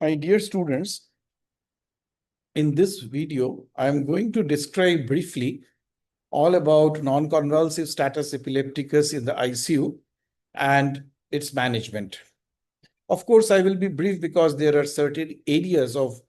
My dear students, in this video, I am going to describe briefly all about non-convulsive status epilepticus in the ICU and its management. Of course, I will be brief because there are certain areas of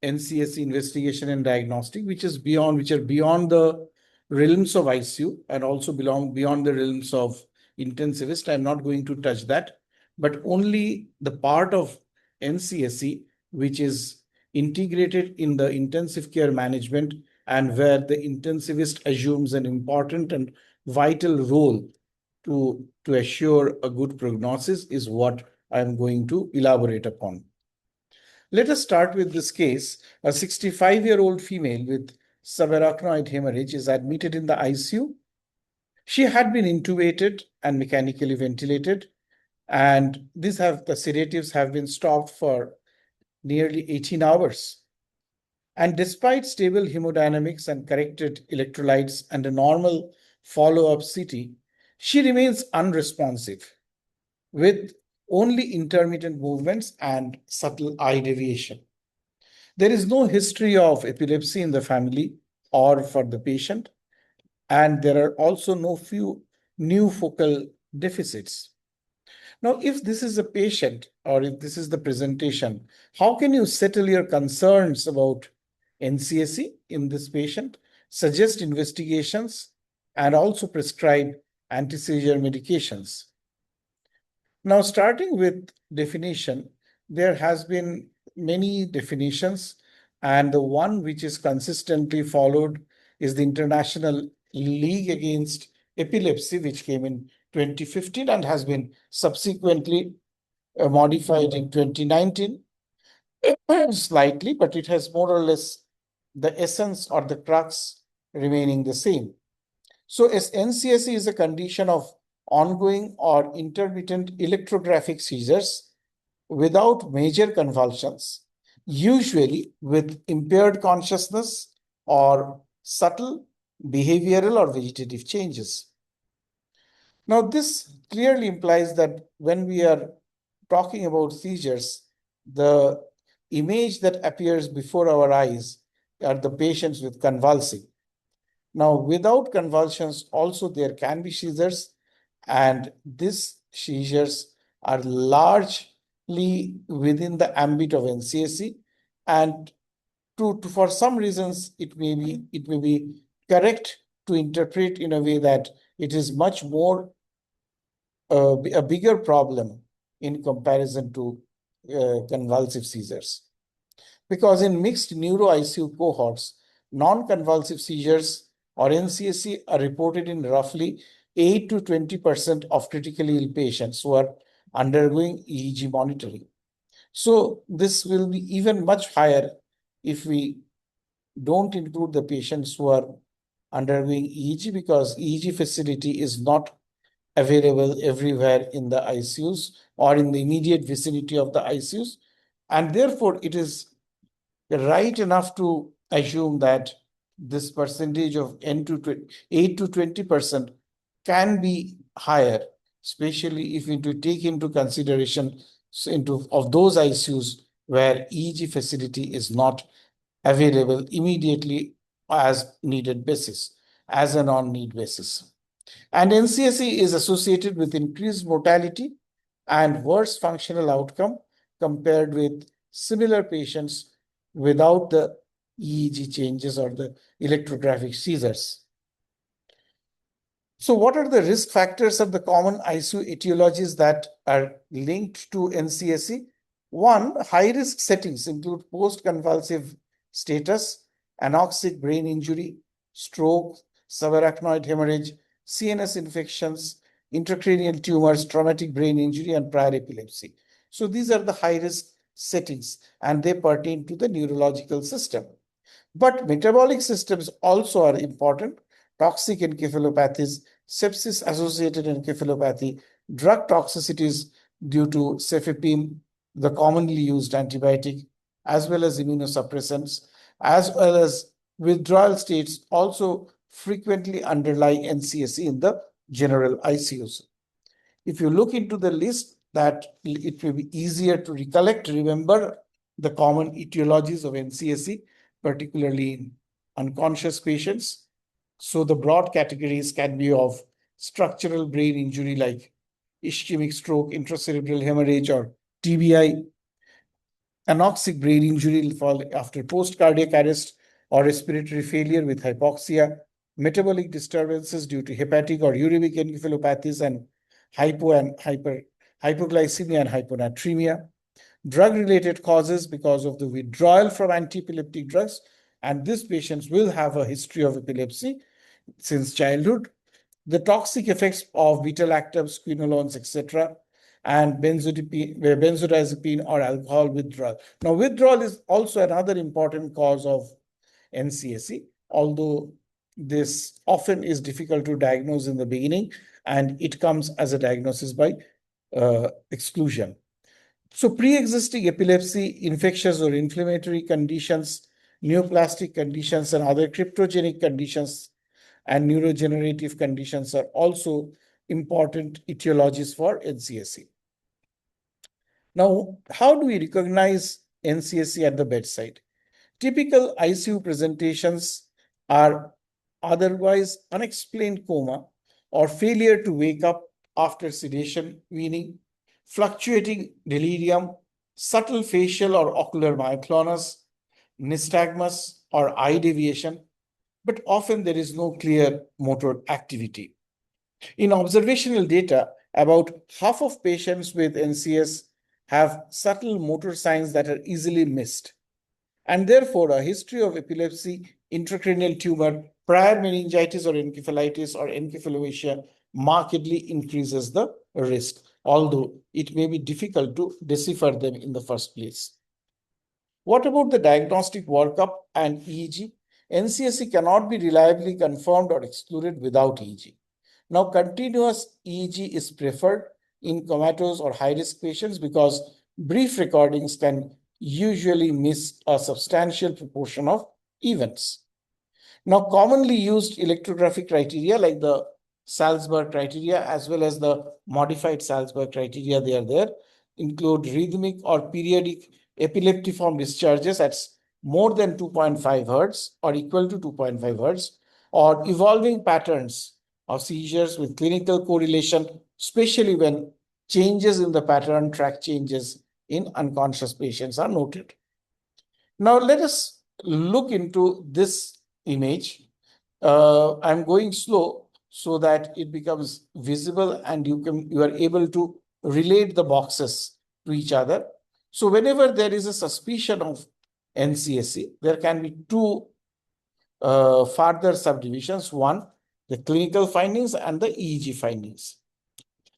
NCSC investigation and diagnostic which are beyond the realms of ICU and also belong beyond the realms of intensivist. I'm not going to touch that, but only the part of NCSC which is integrated in the intensive care management and where the intensivist assumes an important and vital role to assure a good prognosis is what I'm going to elaborate upon. Let us start with this case. A 65-year-old female with subarachnoid hemorrhage is admitted in the ICU. She had been intubated and mechanically ventilated, and the sedatives have been stopped for nearly 18 hours. And despite stable hemodynamics and corrected electrolytes and a normal follow-up CT, she remains unresponsive with only intermittent movements and subtle eye deviation. There is no history of epilepsy in the family or for the patient, and there are also no few new focal deficits. Now, if this is a patient or if this is the presentation, how can you settle your concerns about NCSE in this patient, suggest investigations, and also prescribe anti-seizure medications? Now, starting with definition, there has been many definitions, and the one which is consistently followed is the International League Against Epilepsy, which came in 2015 and has been subsequently modified in 2019 slightly, but it has more or less the essence or the crux remaining the same. So as NCSE is a condition of ongoing or intermittent electrographic seizures without major convulsions, usually with impaired consciousness or subtle behavioral or vegetative changes. Now, this clearly implies that when we are talking about seizures, the image that appears before our eyes are the patients with convulsing. Now, without convulsions, also there can be seizures, and these seizures are largely within the ambit of NCSE, and for some reasons it may be correct to interpret in a way that it is much more a bigger problem in comparison to convulsive seizures. Because in mixed neuro-ICU cohorts, non-convulsive seizures or NCSE are reported in roughly 8 to 20% of critically ill patients who are undergoing EEG monitoring. So this will be even much higher if we don't include the patients who are undergoing EEG, because EEG facility is not available everywhere in the ICUs or in the immediate vicinity of the ICUs. And therefore, it is right enough to assume that this percentage of 8 to 20% can be higher, especially if we take into consideration of those ICUs where EEG facility is not available immediately as needed basis, as an on-need basis. And NCSE is associated with increased mortality and worse functional outcome compared with similar patients without the EEG changes or the electrographic seizures. So what are the risk factors of the common ICU etiologies that are linked to NCSE? One, high-risk settings include post-convulsive status, anoxic brain injury, stroke, subarachnoid hemorrhage, CNS infections, intracranial tumors, traumatic brain injury, and prior epilepsy. So these are the high-risk settings, and they pertain to the neurological system. But metabolic systems also are important. Toxic encephalopathies, sepsis-associated encephalopathy, drug toxicities due to cefepime, the commonly used antibiotic, as well as immunosuppressants, as well as withdrawal states also frequently underlie NCSE in the general ICUs. If you look into the list, that it will be easier to remember the common etiologies of NCSE, particularly in unconscious patients. So the broad categories can be of structural brain injury like ischemic stroke, intracerebral hemorrhage, or TBI, anoxic brain injury after post-cardiac arrest or respiratory failure with hypoxia, metabolic disturbances due to hepatic or uremic encephalopathies and hypoglycemia and hyponatremia, drug-related causes because of the withdrawal from anti-epileptic drugs, and these patients will have a history of epilepsy since childhood, the toxic effects of beta-lactams, quinolones, etc., and benzodiazepine or alcohol withdrawal. Now, withdrawal is also another important cause of NCSE, although this often is difficult to diagnose in the beginning, and it comes as a diagnosis by exclusion. So pre-existing epilepsy, infectious or inflammatory conditions, neoplastic conditions, and other cryptogenic conditions and neurodegenerative conditions are also important etiologies for NCSE. Now, how do we recognize NCSE at the bedside? Typical ICU presentations are otherwise unexplained coma or failure to wake up after sedation, weaning, fluctuating delirium, subtle facial or ocular myoclonus, nystagmus, or eye deviation, but often there is no clear motor activity. In observational data, about half of patients with NCS have subtle motor signs that are easily missed. And therefore, a history of epilepsy, intracranial tumor, prior meningitis or encephalitis or encephalopathy markedly increases the risk, although it may be difficult to decipher them in the first place. What about the diagnostic workup and EEG? NCSE cannot be reliably confirmed or excluded without EEG. Now, continuous EEG is preferred in comatose or high-risk patients because brief recordings can usually miss a substantial proportion of events. Now, commonly used electrographic criteria like the Salzburg criteria as well as the modified Salzburg criteria, they are there, include rhythmic or periodic epileptiform discharges at more than 2.5 hertz or equal to 2.5 hertz, or evolving patterns of seizures with clinical correlation, especially when changes in the pattern track changes in unconscious patients are noted. Now, let us look into this image. I'm going slow so that it becomes visible and you are able to relate the boxes to each other. So whenever there is a suspicion of NCSE, there can be two further subdivisions. One, the clinical findings and the EEG findings.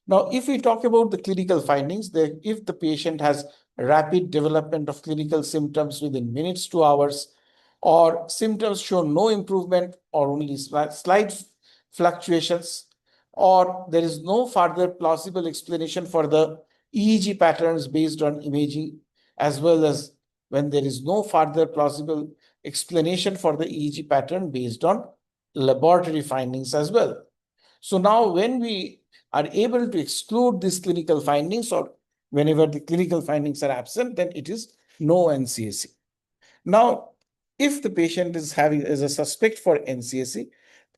Now, if we talk about the clinical findings, if the patient has rapid development of clinical symptoms within minutes to hours, or symptoms show no improvement or only slight fluctuations, or there is no further plausible explanation for the EEG patterns based on imaging, as well as when there is no further plausible explanation for the EEG pattern based on laboratory findings as well. So now when we are able to exclude these clinical findings, or whenever the clinical findings are absent, then it is no NCSE. Now, if the patient is a suspect for NCSE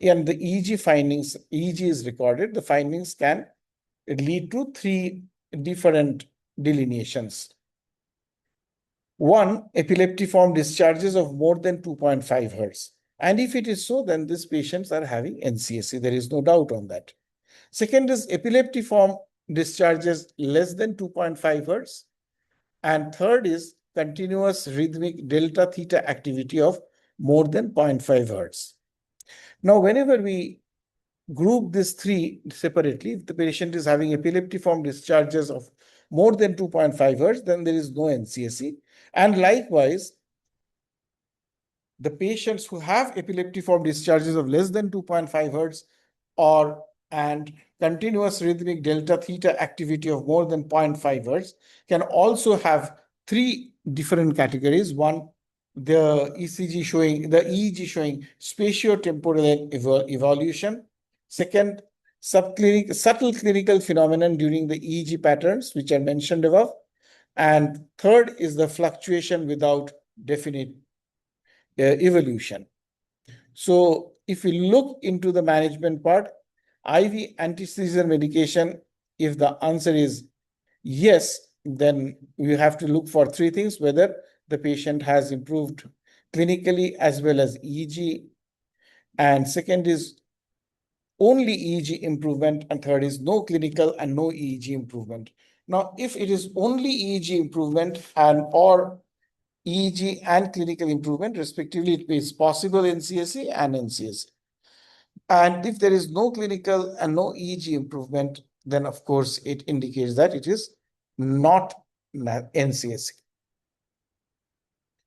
and the EEG is recorded, the findings can lead to three different delineations. One, epileptiform discharges of more than 2.5 hertz. And if it is so, then these patients are having NCSE. There is no doubt on that. Second is epileptiform discharges less than 2.5 hertz. And third is continuous rhythmic delta theta activity of more than 0.5 hertz. Now, whenever we group these three separately, if the patient is having epileptiform discharges of more than 2.5 hertz, then there is no NCSE. And likewise, the patients who have epileptiform discharges of less than 2.5 hertz and continuous rhythmic delta theta activity of more than 0.5 hertz can also have three different categories. One, the EEG showing spatiotemporal evolution. Second, subtle clinical phenomenon during the EEG patterns, which are mentioned above. And third is the fluctuation without definite evolution. So if we look into the management part, IV anti-seizure medication, if the answer is yes, then we have to look for three things: whether the patient has improved clinically as well as EEG, and second is only EEG improvement, and third is no clinical and no EEG improvement. Now, if it is only EEG improvement and or EEG and clinical improvement, respectively, it is possible NCSE and NCSE. And if there is no clinical and no EEG improvement, then of course it indicates that it is not NCSE.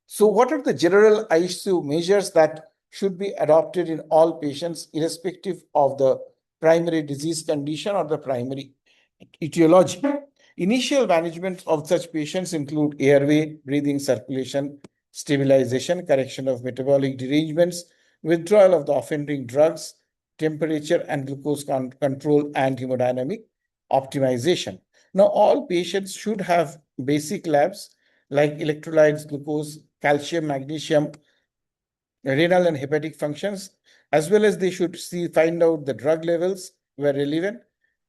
So what are the general ICU measures that should be adopted in all patients, irrespective of the primary disease condition or the primary etiology? Initial management of such patients include airway, breathing, circulation, stabilization, correction of metabolic derangements, withdrawal of the offending drugs, temperature and glucose control, and hemodynamic optimization. Now, all patients should have basic labs like electrolytes, glucose, calcium, magnesium, renal and hepatic functions, as well as they should find out the drug levels where relevant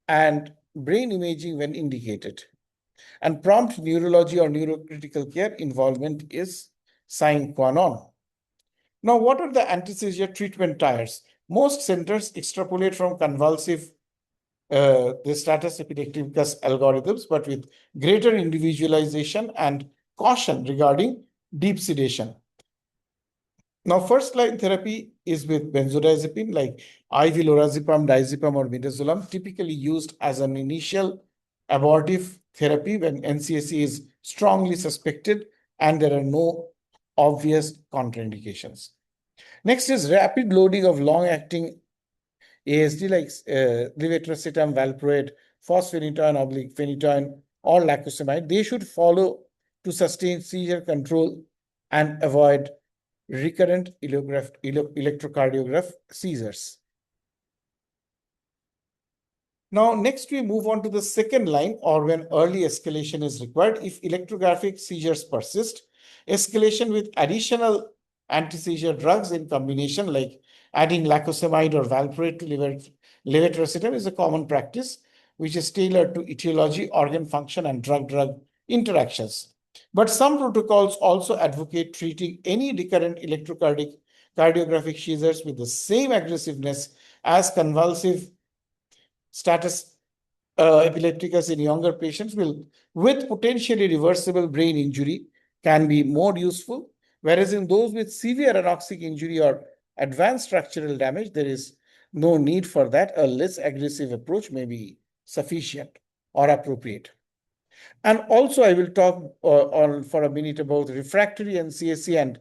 and brain imaging when indicated. And prompt neurology or neurocritical care involvement is sine qua non. Now, what are the anti-seizure treatment tiers? Most centers extrapolate from convulsive the status epilepticus algorithms, but with greater individualization and caution regarding deep sedation. Now, first-line therapy is with benzodiazepine like IV lorazepam, diazepam, or midazolam, typically used as an initial abortive therapy when NCSE is strongly suspected and there are no obvious contraindications. Next is rapid loading of long-acting ASD like levetiracetam, valproate, fosphenytoin, phenytoin, or lacosamide. They should follow to sustain seizure control and avoid recurrent electrocardiograph seizures. Now, next we move on to the second line, or when early escalation is required. If electrographic seizures persist, escalation with additional anti-seizure drugs in combination, like adding lacosamide or valproate to levetiracetam, is a common practice, which is tailored to etiology, organ function, and drug-drug interactions. But some protocols also advocate treating any recurrent electrocardiographic seizures with the same aggressiveness as convulsive status epilepticus in younger patients with potentially reversible brain injury can be more useful, whereas in those with severe anoxic injury or advanced structural damage, there is no need for that. A less aggressive approach may be sufficient or appropriate. And also, I will talk for a minute about refractory NCSE and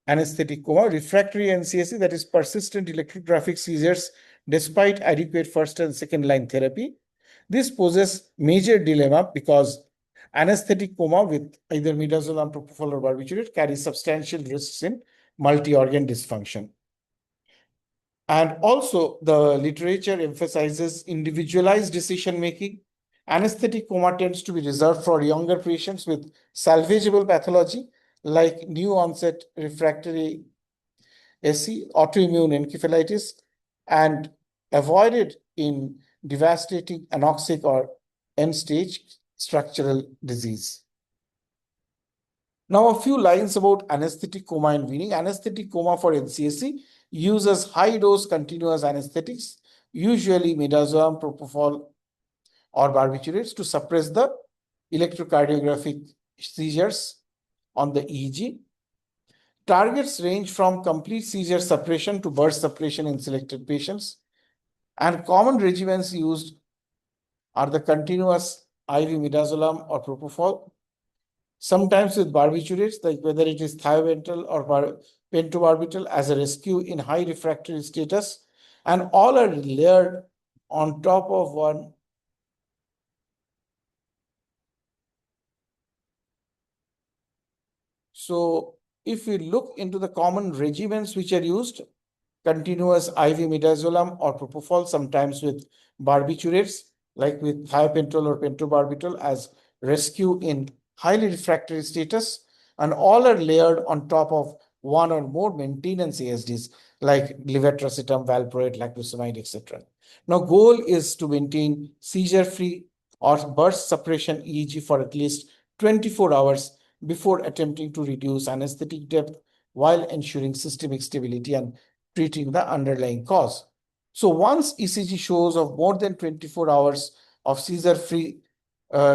anesthetic coma. Refractory NCSE, that is persistent electrographic seizures despite adequate first and second line therapy. This poses major dilemma because anesthetic coma with either midazolam, propofol, or barbiturate carries substantial risks in multi-organ dysfunction. And also, the literature emphasizes individualized decision-making. Anesthetic coma tends to be reserved for younger patients with salvageable pathology like new onset refractory SE, autoimmune encephalitis, and avoided in devastating anoxic or end-stage structural disease. Now, a few lines about anesthetic coma and weaning. Anesthetic coma for NCSE uses high-dose continuous anesthetics, usually midazolam, propofol, or barbiturates to suppress the electrocardiographic seizures on the EEG. Targets range from complete seizure suppression to burst suppression in selected patients. And common regimens used are the continuous IV midazolam or propofol, sometimes with barbiturates, like whether it is thioventral or pentobarbital as a rescue in high refractory status, and all are layered on top of one. So if we look into the common regimens which are used, continuous IV midazolam or propofol, sometimes with barbiturates, like with thiopental or pentobarbital as rescue in highly refractory status, and all are layered on top of one or more maintenance ASDs like levetiracetam, valproate, lacosamide, etc. Now, goal is to maintain seizure-free or burst suppression EEG for at least 24 hours before attempting to reduce anesthetic depth while ensuring systemic stability and treating the underlying cause. So once ECG shows of more than 24 hours of seizure-free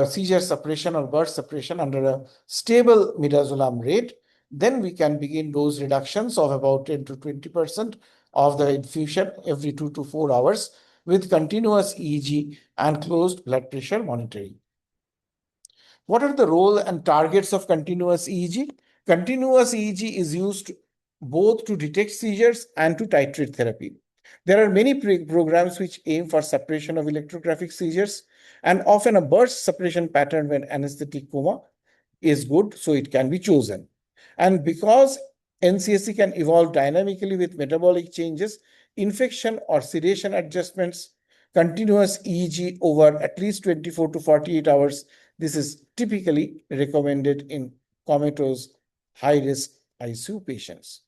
seizure suppression or burst suppression under a stable midazolam rate, then we can begin dose reductions of about 10 to 20% of the infusion every 2 to 4 hours with continuous EEG and closed blood pressure monitoring. What are the role and targets of continuous EEG? Continuous EEG is used both to detect seizures and to titrate therapy. There are many programs which aim for suppression of electrographic seizures and often a burst suppression pattern when anesthetic coma is good, so it can be chosen. And because NCSC can evolve dynamically with metabolic changes, infection or sedation adjustments, continuous EEG over at least 24 to 48 hours, this is typically recommended in comatose high-risk ICU patients.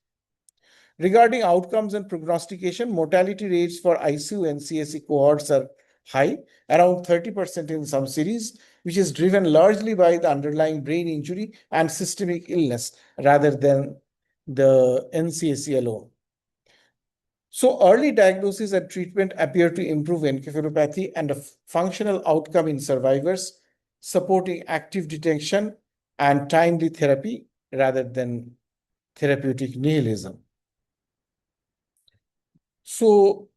Regarding outcomes and prognostication, mortality rates for ICU and CSE cohorts are high, around 30% in some series, which is driven largely by the underlying brain injury and systemic illness rather than the NCSE alone. So early diagnosis and treatment appear to improve encephalopathy and a functional outcome in survivors, supporting active detection and timely therapy rather than therapeutic nihilism. So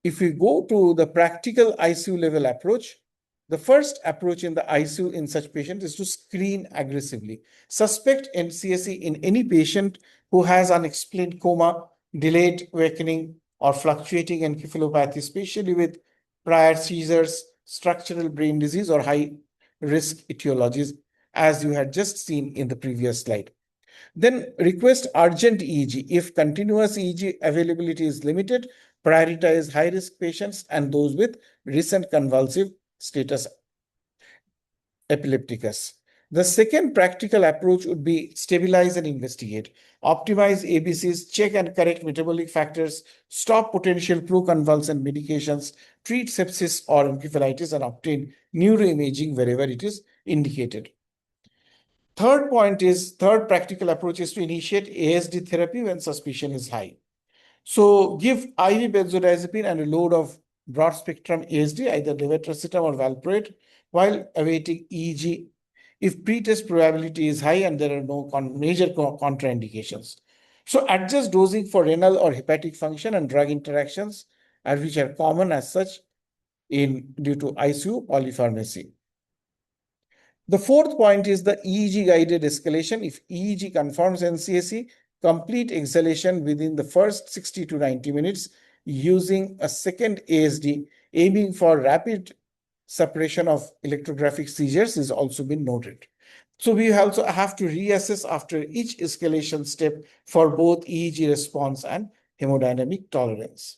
if we go to the practical ICU level approach, the first approach in the ICU in such patients is to screen aggressively. Suspect NCSE in any patient who has unexplained coma, delayed awakening, or fluctuating encephalopathy, especially with prior seizures, structural brain disease, or high risk etiologies, as you had just seen in the previous slide. Then request urgent EEG. If continuous EEG availability is limited, prioritize high-risk patients and those with recent convulsive status epilepticus. The second practical approach would be stabilize and investigate. Optimize ABCs, check and correct metabolic factors, stop potential proconvulsant medications, treat sepsis or encephalitis, and obtain neuroimaging wherever it is indicated. Third practical approach is to initiate ASD therapy when suspicion is high. So give IV benzodiazepine and a load of broad spectrum ASD, either levetiracetam or valproate, while awaiting EEG if pretest probability is high and there are no major contraindications. So adjust dosing for renal or hepatic function and drug interactions, which are common as such due to ICU polypharmacy. The fourth point is the EEG guided escalation. If EEG confirms NCSE, complete exhalation within the first 60 to 90 minutes using a second ASD, aiming for rapid suppression of electrographic seizures is also been noted. So we also have to reassess after each escalation step for both EEG response and hemodynamic tolerance.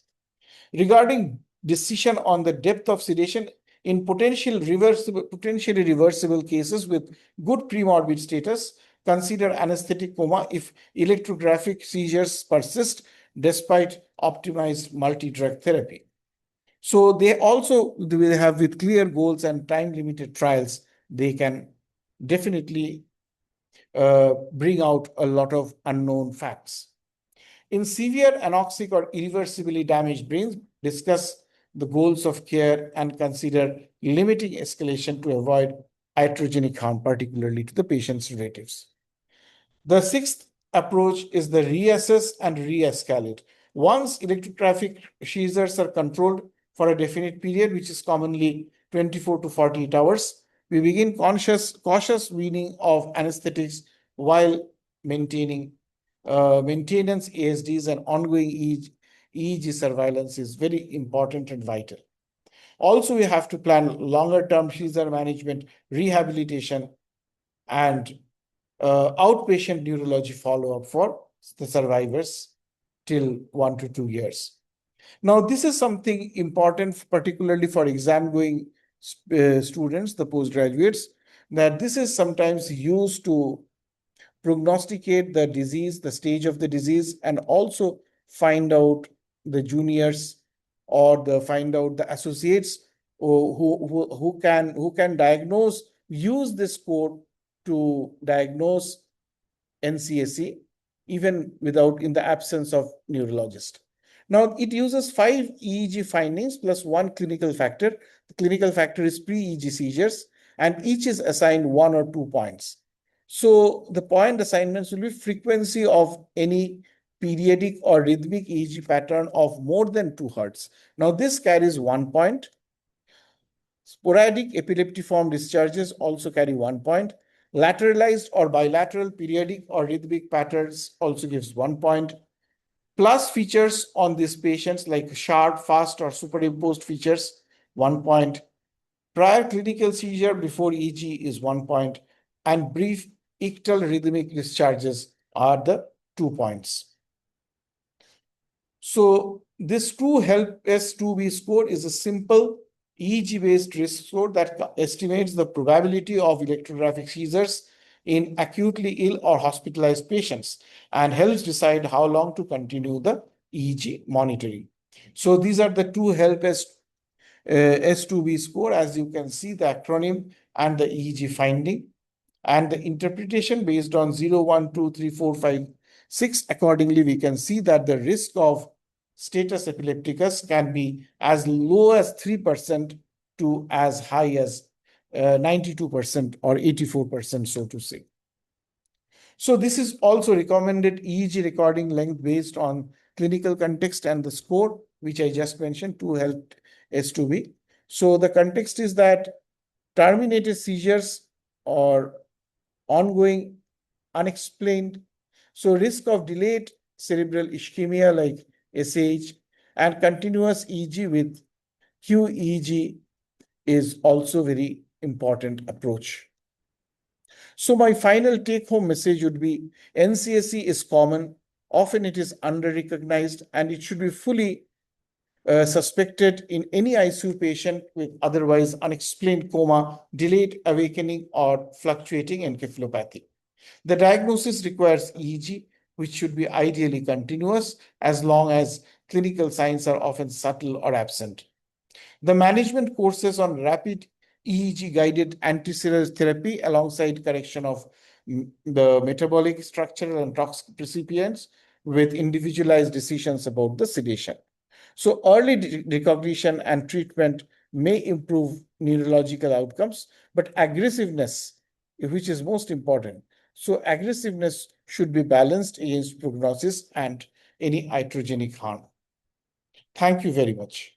Regarding decision on the depth of sedation, in potentially reversible cases with good premorbid status, consider anesthetic coma if electrographic seizures persist despite optimized multi-drug therapy. So they also will have, with clear goals and time-limited trials, they can definitely bring out a lot of unknown facts. In severe anoxic or irreversibly damaged brains, discuss the goals of care and consider limiting escalation to avoid iatrogenic harm, particularly to the patient's relatives. The sixth approach is the reassess and re-escalate. Once electrographic seizures are controlled for a definite period, which is commonly 24 to 48 hours, we begin cautious weaning of anesthetics while maintaining maintenance ASDs and ongoing EEG surveillance is very important and vital. Also, we have to plan longer-term seizure management, rehabilitation, and outpatient neurology follow-up for the survivors till 1 to 2 years. Now, this is something important, particularly for exam-going students, the postgraduates, that this is sometimes used to prognosticate the disease, the stage of the disease, and also find out the juniors or the find out the associates who can diagnose, use this code to diagnose NCSE, even without in the absence of neurologist. Now, it uses 5 EEG findings plus one clinical factor. The clinical factor is pre-EEG seizures, and each is assigned 1 or 2 points. So the point assignments will be frequency of any periodic or rhythmic EEG pattern of more than 2 hertz. Now, this carries 1 point. Sporadic epileptiform discharges also carry 1 point. Lateralized or bilateral periodic or rhythmic patterns also gives 1 point. Plus features on these patients like sharp, fast, or superimposed features, 1 point. Prior clinical seizure before EG is 1 point. And brief ictal rhythmic discharges are the 2 points. So this TrueHelp S2B score is a simple EEG-based risk score that estimates the probability of electrographic seizures in acutely ill or hospitalized patients and helps decide how long to continue the EEG monitoring. So these are the TrueHelp S2B score. As you can see, the acronym and the EEG finding and the interpretation based on 0, 1, 2, 3, 4, 5, 6. Accordingly, we can see that the risk of status epilepticus can be as low as 3% to as high as 92% or 84%, so to say. So this is also recommended EEG recording length based on clinical context and the score, which I just mentioned, TrueHelp S2B. So the context is that terminated seizures or ongoing unexplained, so risk of delayed cerebral ischemia like SH and continuous EEG with QEEG is also very important approach. So my final take-home message would be NCSE is common, often it is under-recognized, and it should be fully suspected in any ICU patient with otherwise unexplained coma, delayed awakening, or fluctuating encephalopathy. The diagnosis requires EEG, which should be ideally continuous as long as clinical signs are often subtle or absent. The management courses on rapid EEG-guided antiseizure therapy alongside correction of the metabolic, structural, and toxic recipients with individualized decisions about the sedation. So early recognition and treatment may improve neurological outcomes, but aggressiveness, which is most important. So aggressiveness should be balanced against prognosis and any iatrogenic harm. Thank you very much.